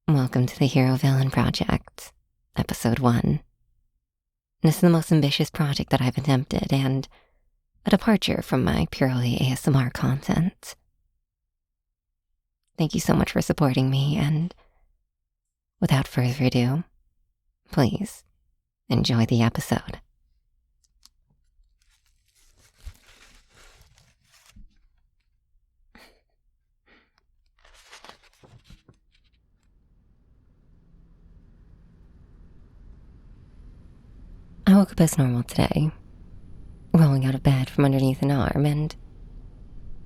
Welcome to the Hero Villain Project, Episode 1. This is the most ambitious project that I've attempted and a departure from my purely ASMR content. Thank you so much for supporting me, and without further ado, please enjoy the episode. I woke up as normal today, rolling out of bed from underneath an arm and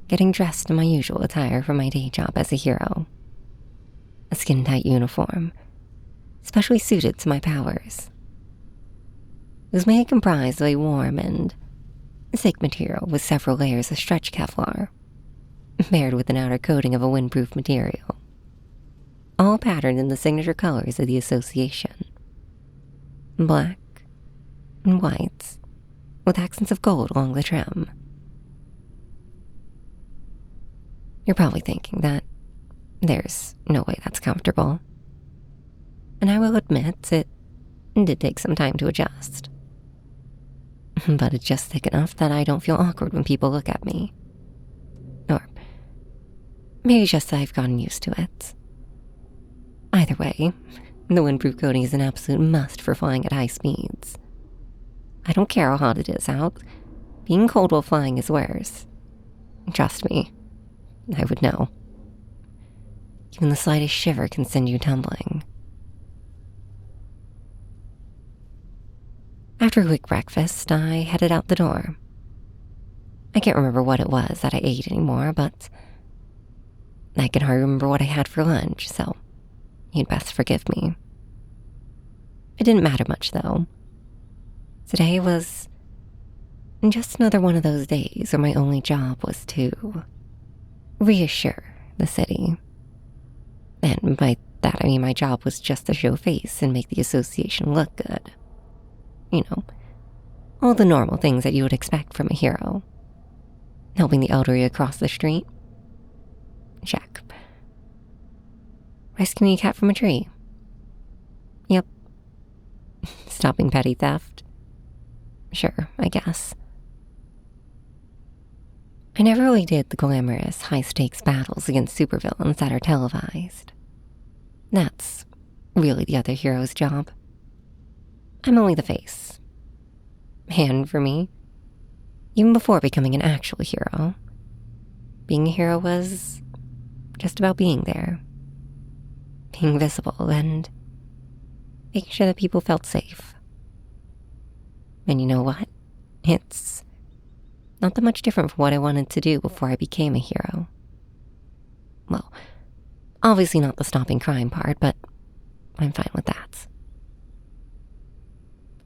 getting dressed in my usual attire for my day job as a hero. A skin-tight uniform, specially suited to my powers. It was mainly comprised of a warm and thick material with several layers of stretch Kevlar, paired with an outer coating of a windproof material, all patterned in the signature colors of the association: black and white, with accents of gold along the trim. You're probably thinking that there's no way that's comfortable. And I will admit, it did take some time to adjust. But it's just thick enough that I don't feel awkward when people look at me. Or maybe just that I've gotten used to it. Either way, the windproof coating is an absolute must for flying at high speeds. I don't care how hot it is out. Being cold while flying is worse. Trust me, I would know. Even the slightest shiver can send you tumbling. After a quick breakfast, I headed out the door. I can't remember what it was that I ate anymore, but I can hardly remember what I had for lunch, so you'd best forgive me. It didn't matter much, though. Today was just another one of those days where my only job was to reassure the city. And by that I mean my job was just to show face and make the association look good. You know, all the normal things that you would expect from a hero. Helping the elderly across the street? Check. Rescuing a cat from a tree? Yep. Stopping petty theft? Sure, I guess. I never really did the glamorous, high-stakes battles against supervillains that are televised. That's really the other hero's job. I'm only the face. And for me, even before becoming an actual hero, being a hero was just about being there. Being visible and making sure that people felt safe. And you know what? It's not that much different from what I wanted to do before I became a hero. Well, obviously not the stopping crime part, but I'm fine with that.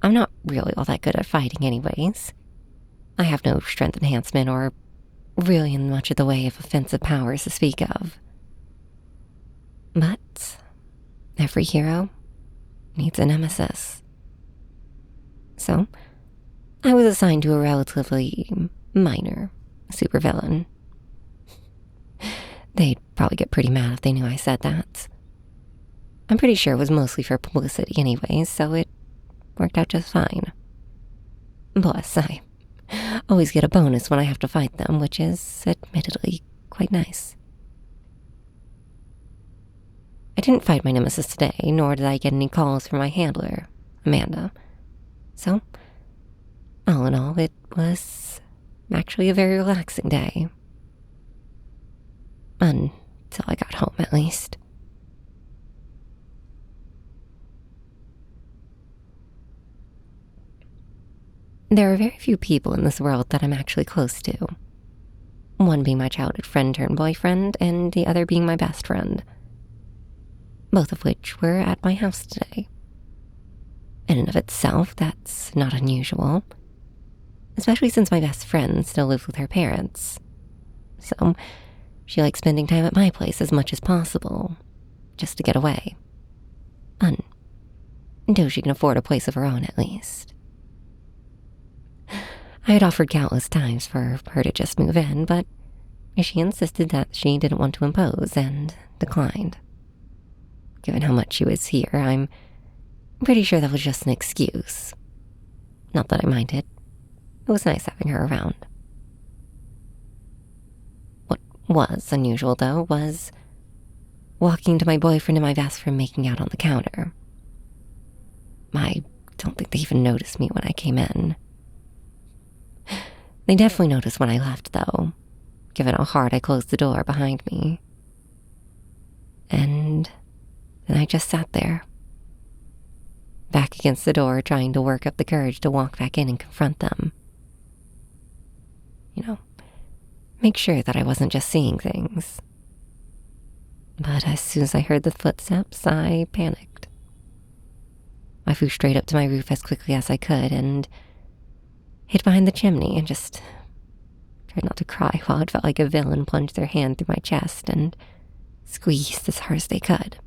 I'm not really all that good at fighting anyways. I have no strength enhancement or really much of the way of offensive powers to speak of. But every hero needs a nemesis. So, I was assigned to a relatively minor supervillain. They'd probably get pretty mad if they knew I said that. I'm pretty sure it was mostly for publicity anyways, so it worked out just fine. Plus, I always get a bonus when I have to fight them, which is admittedly quite nice. I didn't fight my nemesis today, nor did I get any calls from my handler, Amanda. So, all in all, it was actually a very relaxing day. Until I got home, at least. There are very few people in this world that I'm actually close to. One being my childhood friend turned boyfriend, and the other being my best friend. Both of which were at my house today. In and of itself, that's not unusual. Especially since my best friend still lives with her parents. So, she likes spending time at my place as much as possible, just to get away. Until she can afford a place of her own, at least. I had offered countless times for her to just move in, but she insisted that she didn't want to impose and declined. given how much she was here, I'm pretty sure that was just an excuse. Not that I minded. It was nice having her around. What was unusual, though, was walking to my boyfriend and my best friend making out on the counter. I don't think they even noticed me when I came in. They definitely noticed when I left, though, given how hard I closed the door behind me. And then I just sat there, back against the door, trying to work up the courage to walk back in and confront them. Make sure that I wasn't just seeing things. But as soon as I heard the footsteps, I panicked. I flew straight up to my roof as quickly as I could and hid behind the chimney and just tried not to cry while it felt like a villain plunged their hand through my chest and squeezed as hard as they could.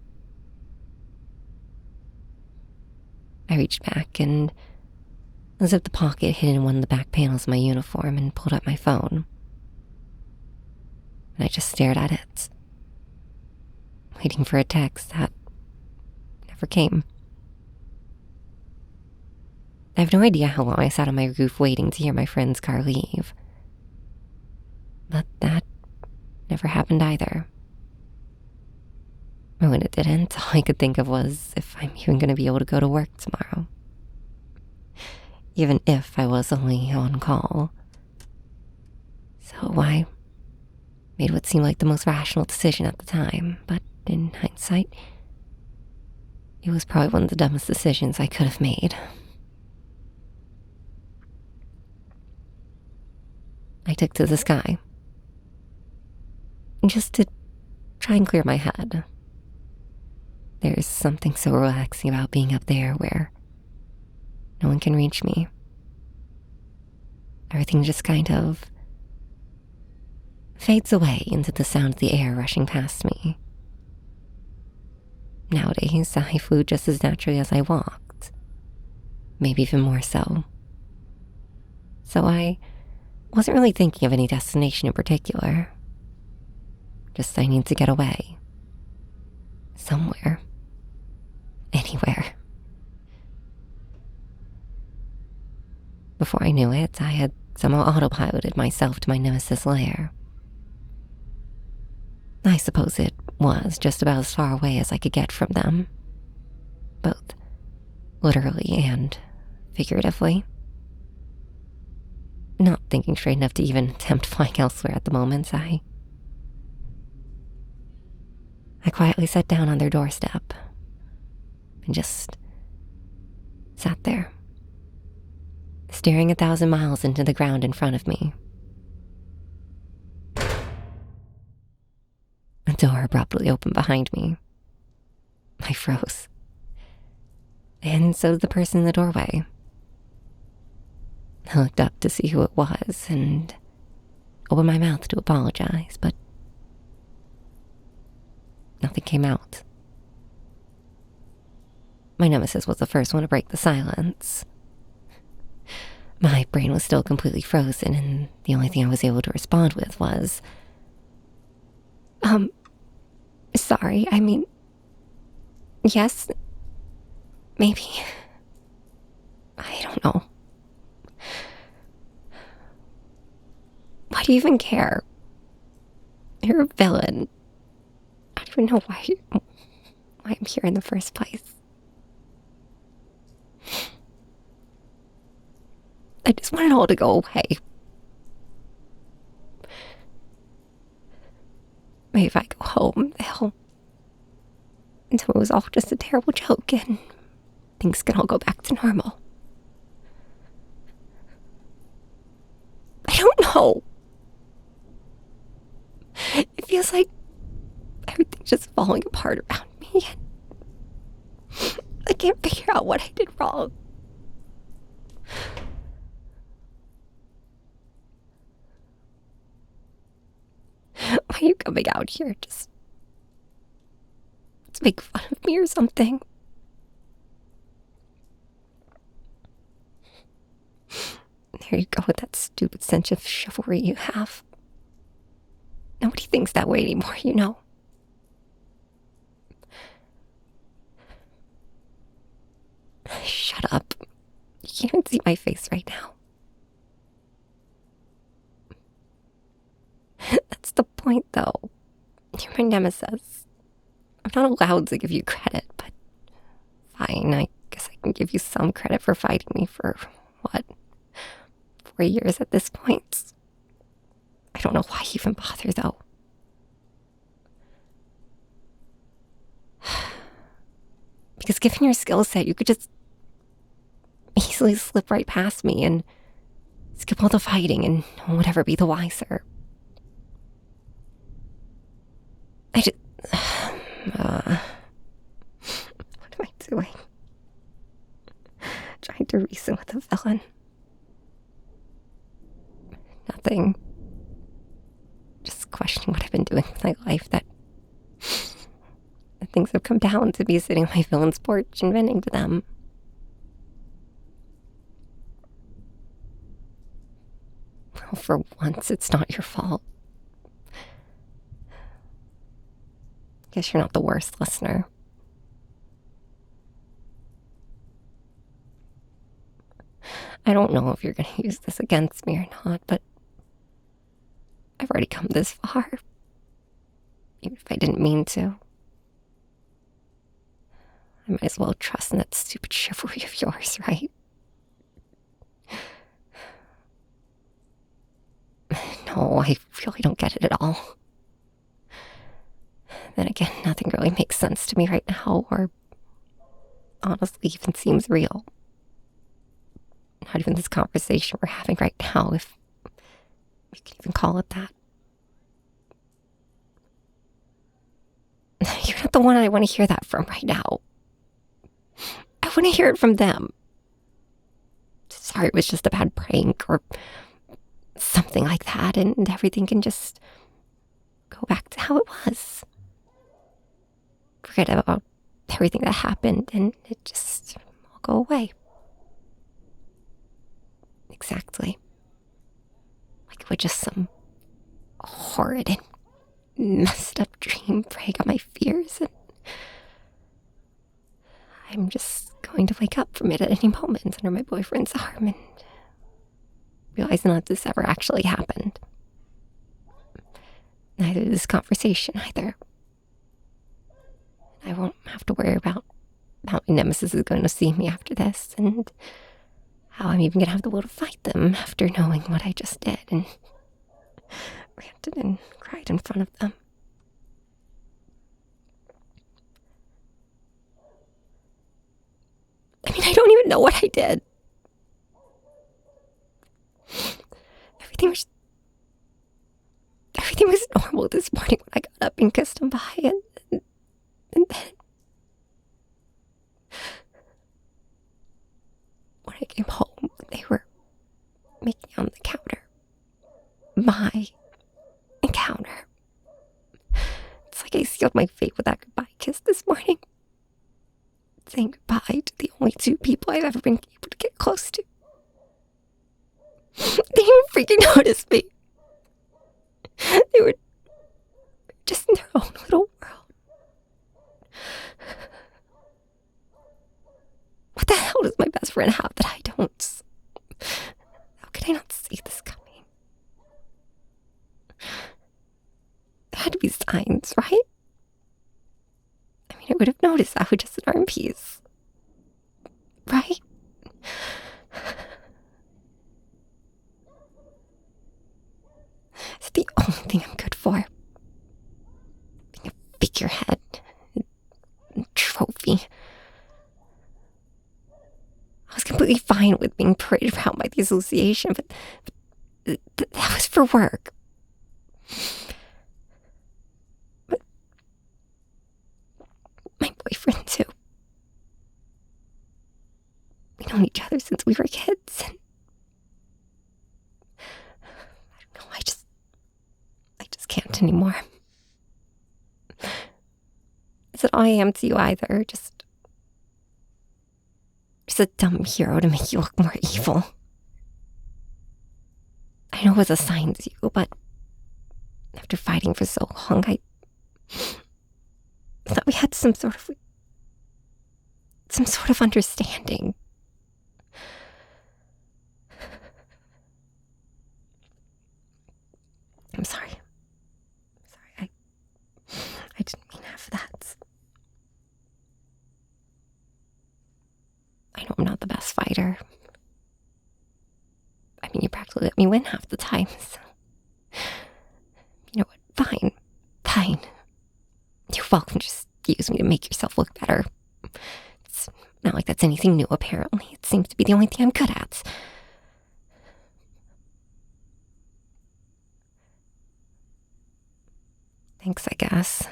I reached back and unzipped the pocket hidden in one of the back panels of my uniform and pulled up my phone. And I just stared at it, waiting for a text that never came. I have no idea how long I sat on my roof waiting to hear my friend's car leave. But that never happened either. And when it didn't, all I could think of was if I'm even going to be able to go to work tomorrow. Even if I was only on call. So I made what seemed like the most rational decision at the time, but in hindsight, it was probably one of the dumbest decisions I could have made. I took to the sky, just to try and clear my head. There's something so relaxing about being up there where no one can reach me. Everything just kind of fades away into the sound of the air rushing past me. Nowadays, I flew just as naturally as I walked, maybe even more so. So I wasn't really thinking of any destination in particular. Just I need to get away. Somewhere. Anywhere. Before I knew it, I had somehow autopiloted myself to my nemesis lair. I suppose it was just about as far away as I could get from them. Both literally and figuratively. Not thinking straight enough to even attempt flying elsewhere at the moment, I quietly sat down on their doorstep and just sat there, staring 1,000 miles into the ground in front of me. A door abruptly opened behind me. I froze. And so did the person in the doorway. I looked up to see who it was and opened my mouth to apologize, but nothing came out. My nemesis was the first one to break the silence. My brain was still completely frozen, and the only thing I was able to respond with was, sorry, I mean, yes, maybe, I don't know. Why do you even care? You're a villain. I don't even know why I'm here in the first place. I just want it all to go away. Maybe if I go home, they'll tell me it was all just a terrible joke and things can all go back to normal. I don't know. It feels like everything's just falling apart around me. I can't figure out what I did wrong. Why are you coming out here just to make fun of me or something? There you go with that stupid sense of chivalry you have. Nobody thinks that way anymore, you know. shut up. You can't even see my face right now. That's the point, though. You're my nemesis. I'm not allowed to give you credit, but fine, I guess I can give you some credit for fighting me for, 4 years at this point. I don't know why you even bother, though. Because given your skill set, you could just easily slip right past me and skip all the fighting and whatever be the wiser. I just... what am I doing? Trying to reason with a villain. Nothing. Just questioning what I've been doing with my life, that things have come down to me sitting on my villain's porch and venting to them. Well, for once, it's not your fault. Guess you're not the worst listener. I don't know if you're going to use this against me or not, but I've already come this far. Even if I didn't mean to. I might as well trust in that stupid chivalry of yours, right? No, I really don't get it at all. Then again, nothing really makes sense to me right now, or honestly even seems real. Not even this conversation we're having right now, if you can even call it that. You're not the one I want to hear that from right now. I want to hear it from them. Sorry, it was just a bad prank or something like that, and everything can just go back to how it was. Forget about everything that happened, and it just all go away. Exactly. Like it was just some horrid and messed up dream preying on my fears, and I'm just going to wake up from it at any moment under my boyfriend's arm and realize none of this ever actually happened. Neither this conversation either. I won't have to worry about how my nemesis is going to see me after this, and how I'm even going to have the will to fight them after knowing what I just did and ranted and cried in front of them. I mean, I don't even know what I did. Everything was normal this morning when I got up and kissed him bye, and then when I came home, they were making on the counter. My encounter. It's like I sealed my fate with that goodbye kiss this morning. Saying goodbye to the only two people I've ever been able to get close to. They didn't freaking notice me. They were just in their own little world. What the hell does my best friend have that I don't? How could I not see this coming? There had to be signs, right? I mean, I would have noticed that with just an arm piece. Right? It's the only thing I'm good for. Being a figurehead. A trophy. I was completely fine with being paraded around by the association, but that was for work. But my boyfriend, too. We've known each other since we were kids, and I don't know, I just can't anymore. Is it all I am to you either? Just a dumb hero to make you look more evil. I know it was assigned to you, but after fighting for so long, I thought we had some sort of understanding. later. I mean, you practically let me win half the time, so... You know what? Fine. You're welcome. Just use me to make yourself look better. It's not like that's anything new, apparently. It seems to be the only thing I'm good at. Thanks, I guess.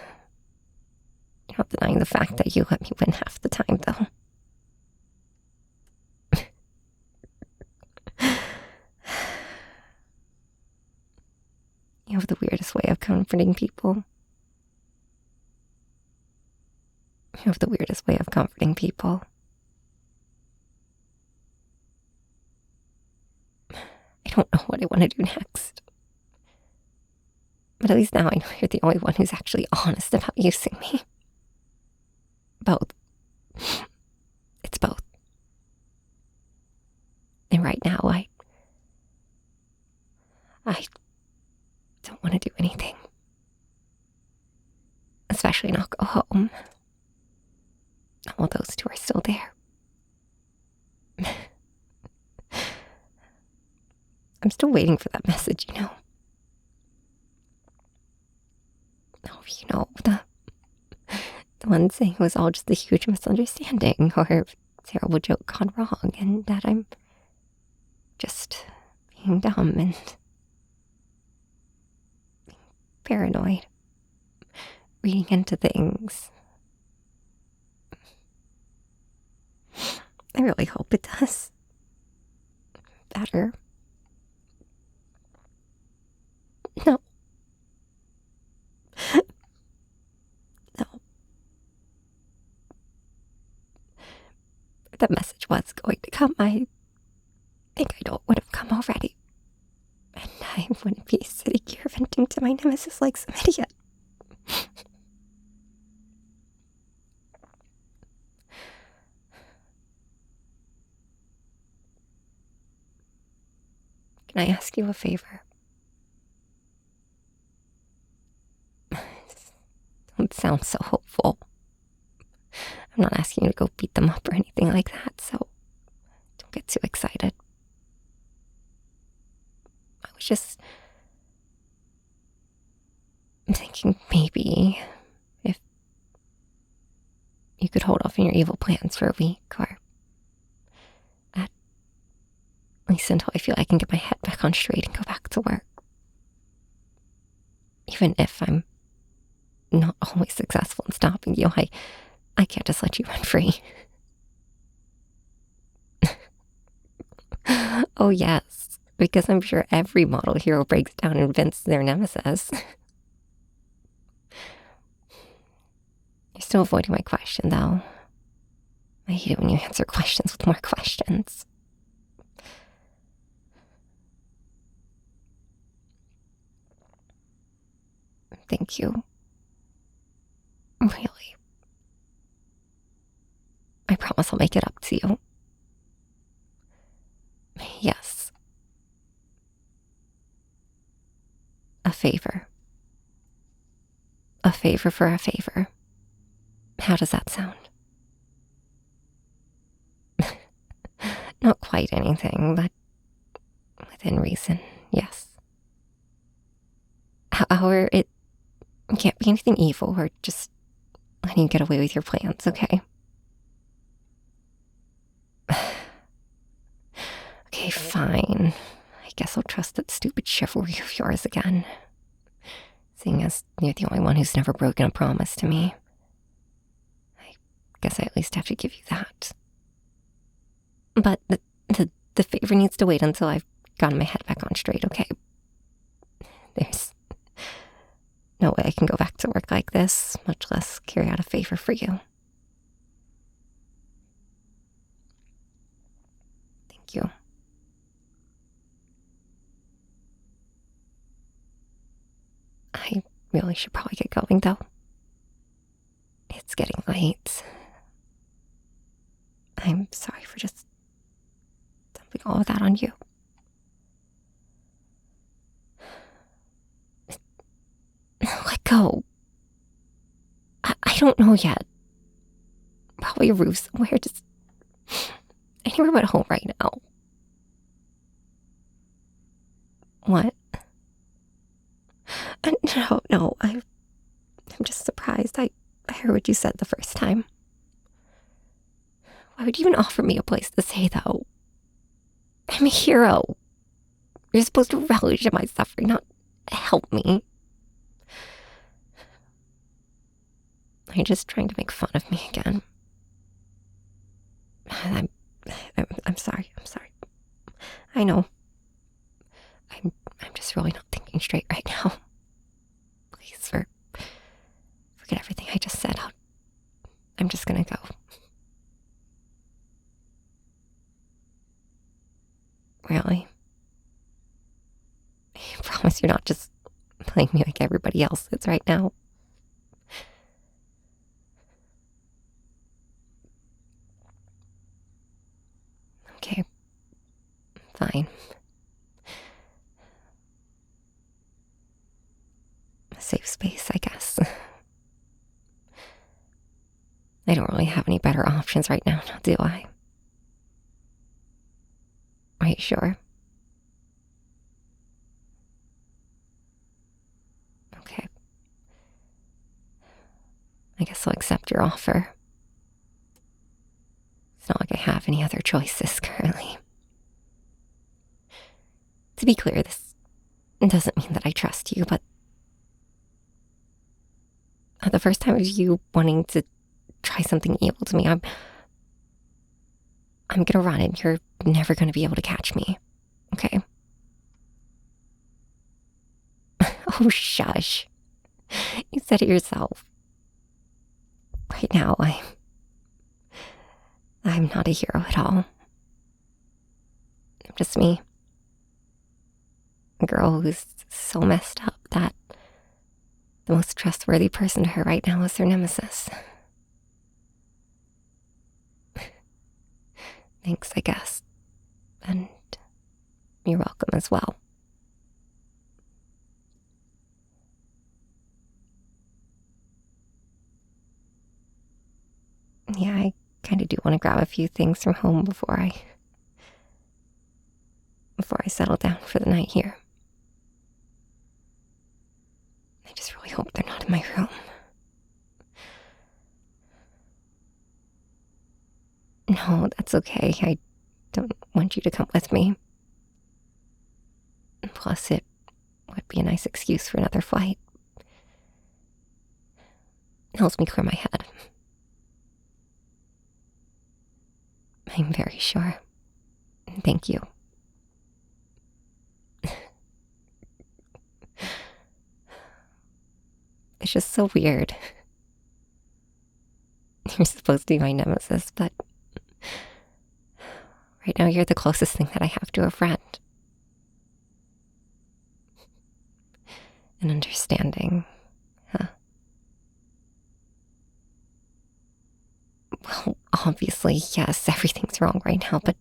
You're not denying the fact that you let me win half the time, though. You have the weirdest way of comforting people. You have the weirdest way of comforting people. I don't know what I want to do next. But at least now I know you're the only one who's actually honest about using me. Both. It's both. And right now, I don't want to do anything. Especially not go home. While those two are still there. I'm still waiting for that message, you know. Oh, you know, the one saying it was all just a huge misunderstanding or a terrible joke gone wrong, and that I'm just being dumb and being paranoid, reading into things. I really hope it does better. No. No. If that message was going to come, I think I know it would have come already. And I wouldn't be sitting here venting to my nemesis like some idiot. Can I ask you a favor? Don't sound so hopeful. I'm not asking you to go beat them up or anything like that, so don't get too excited. I was just thinking maybe if you could hold off on your evil plans for a week, or at least until I feel I can get my head back on straight and go back to work. Even if I'm not always successful in stopping you, I can't just let you run free. Oh yes, because I'm sure every model hero breaks down and vents their nemesis. You're still avoiding my question, though. I hate it when you answer questions with more questions. Thank you. Really. I promise I'll make it up to you. Yes. A favor. A favor for a favor. How does that sound? Not quite anything, but within reason, yes. However, it can't be anything evil or just letting you get away with your plans, okay? Okay, fine. I guess I'll trust that stupid chivalry of yours again. Seeing as you're the only one who's never broken a promise to me. I guess I at least have to give you that. But the favor needs to wait until I've gotten my head back on straight, okay? There's no way I can go back to work like this, much less carry out a favor for you. Thank you. I really should probably get going, though. It's getting late. I'm sorry for just dumping all of that on you. Let go. I don't know yet. Probably a roof somewhere. Just anywhere but home right now. What? No, I'm just surprised. I heard what you said the first time. Why would you even offer me a place to stay, though? I'm a hero. You're supposed to relish in my suffering, not help me. You're just trying to make fun of me again. I'm sorry. I know. I'm just really not thinking straight right now. Please, forget everything I just said. I'm just gonna go. Really? I promise you're not just playing me like everybody else is right now. Okay. Fine. A safe space, I guess. I don't really have any better options right now, do I? Are you sure? Okay. I guess I'll accept your offer. It's not like I have any other choices currently. To be clear, this doesn't mean that I trust you, but the first time of you wanting to try something evil to me, I'm gonna run and you're never gonna be able to catch me. Okay? Oh, shush. You said it yourself. Right now, I'm not a hero at all. I'm just me. A girl who's so messed up that the most trustworthy person to her right now is her nemesis. Thanks, I guess. And you're welcome as well. Yeah, I kind of do want to grab a few things from home before I settle down for the night here. I just really hope they're not in my room. No, that's okay. I don't want you to come with me. Plus, it would be a nice excuse for another flight. It helps me clear my head. I'm very sure. Thank you. It's just so weird. You're supposed to be my nemesis, but right now you're the closest thing that I have to a friend. An understanding, huh? Well, obviously, yes, everything's wrong right now, but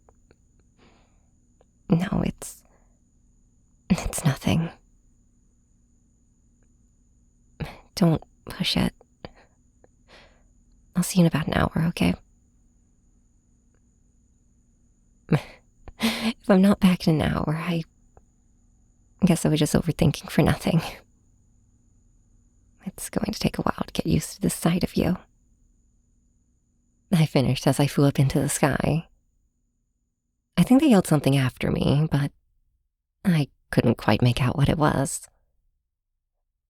no, it's nothing. Don't push it. I'll see you in about an hour, okay? If I'm not back in an hour, I guess I was just overthinking for nothing. It's going to take a while to get used to the sight of you. I finished as I flew up into the sky. I think they yelled something after me, but I couldn't quite make out what it was.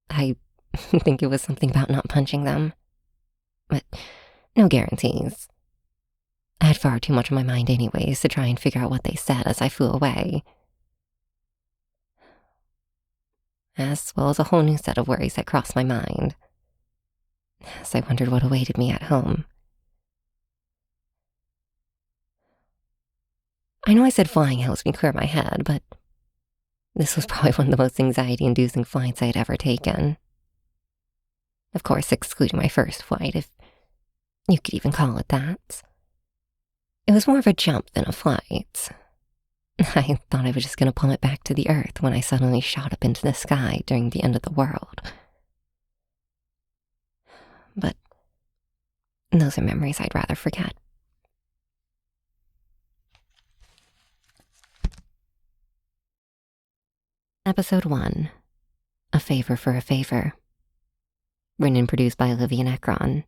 I think it was something about not punching them. But no guarantees. I had far too much on my mind anyways to try and figure out what they said as I flew away. As well as a whole new set of worries that crossed my mind, as I wondered what awaited me at home. I know I said flying helps me clear my head, but this was probably one of the most anxiety-inducing flights I had ever taken. Of course, excluding my first flight, if you could even call it that. It was more of a jump than a flight. I thought I was just going to plummet back to the earth when I suddenly shot up into the sky during the end of the world. But those are memories I'd rather forget. Episode 1, A Favor for a Favor. Written and produced by Olivia Necron.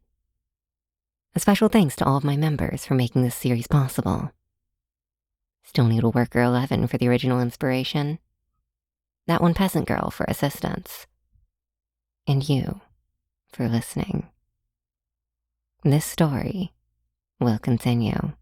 A special thanks to all of my members for making this series possible. Still Noodle Worker 11 for the original inspiration. That one Peasant Girl for assistance. And you for listening. This story will continue.